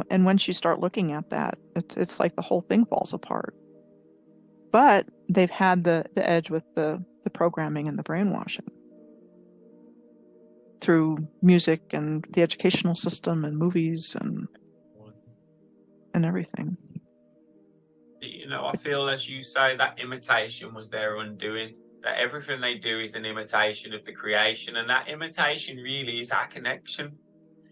And once you start looking at that, it's like the whole thing falls apart. But they've had the edge with the programming and the brainwashing through music and the educational system and movies and everything. I feel, as you say, that imitation was their undoing. That everything they do is an imitation of the creation, and that imitation really is our connection.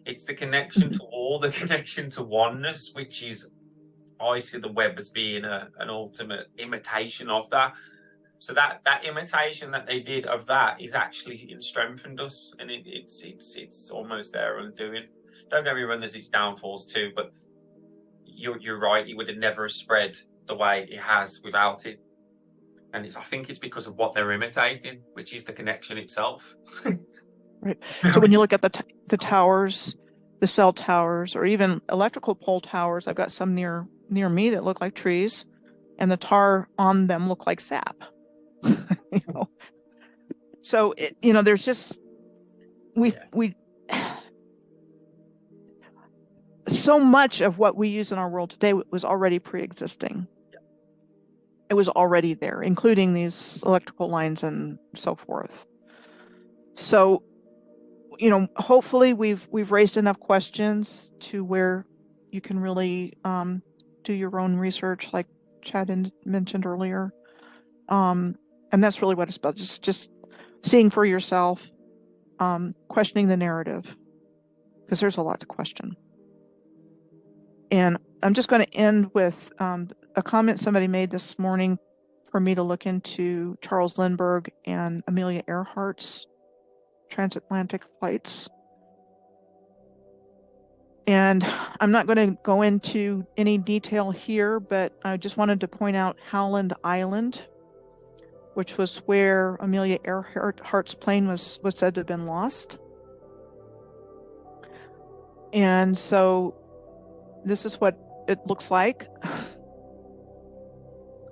It's the connection to all, the connection to oneness, which is, I see the web as being an ultimate imitation of that. So that imitation that they did of that is actually strengthened us, and it's almost their undoing. Don't get me wrong, there's its downfalls too, but you're right. It would have never spread the way it has without it, and I think it's because of what they're imitating, which is the connection itself. Right. So when you look at the towers, the cell towers, or even electrical pole towers, I've got some near me that look like trees, and the tar on them look like sap. So there's just we so much of what we use in our world today was already pre-existing. It was already there, including these electrical lines and so forth. So, hopefully we've raised enough questions to where you can really do your own research, like Chad mentioned earlier. And that's really what it's about, just seeing for yourself, questioning the narrative, because there's a lot to question. And I'm just going to end with a comment somebody made this morning for me to look into Charles Lindbergh and Amelia Earhart's transatlantic flights. And I'm not going to go into any detail here, but I just wanted to point out Howland Island, which was where Amelia Earhart's plane was said to have been lost. And so this is what it looks like.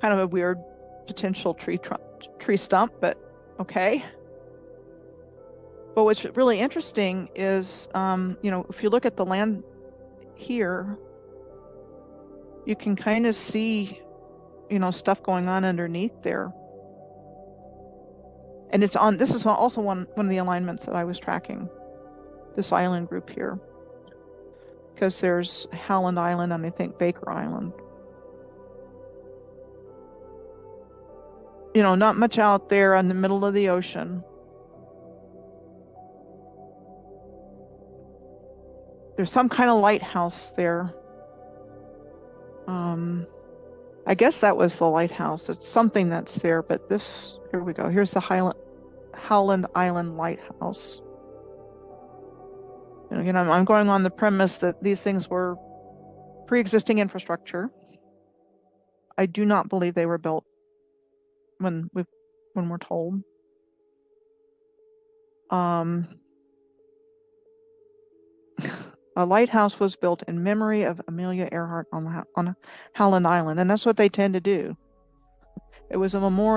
Kind of a weird potential tree stump, but okay. But what's really interesting is, if you look at the land here, you can kind of see, stuff going on underneath there. And this is also one of the alignments that I was tracking, this island group here. Because there's Howland Island and I think Baker Island. Not much out there in the middle of the ocean. There's some kind of lighthouse there. I guess that was the lighthouse. It's something that's there, but here we go. Here's the Howland Island Lighthouse. I'm going on the premise that these things were pre-existing infrastructure. I do not believe they were built when we're told. A lighthouse was built in memory of Amelia Earhart on Howland Island, and that's what they tend to do. It was a memorial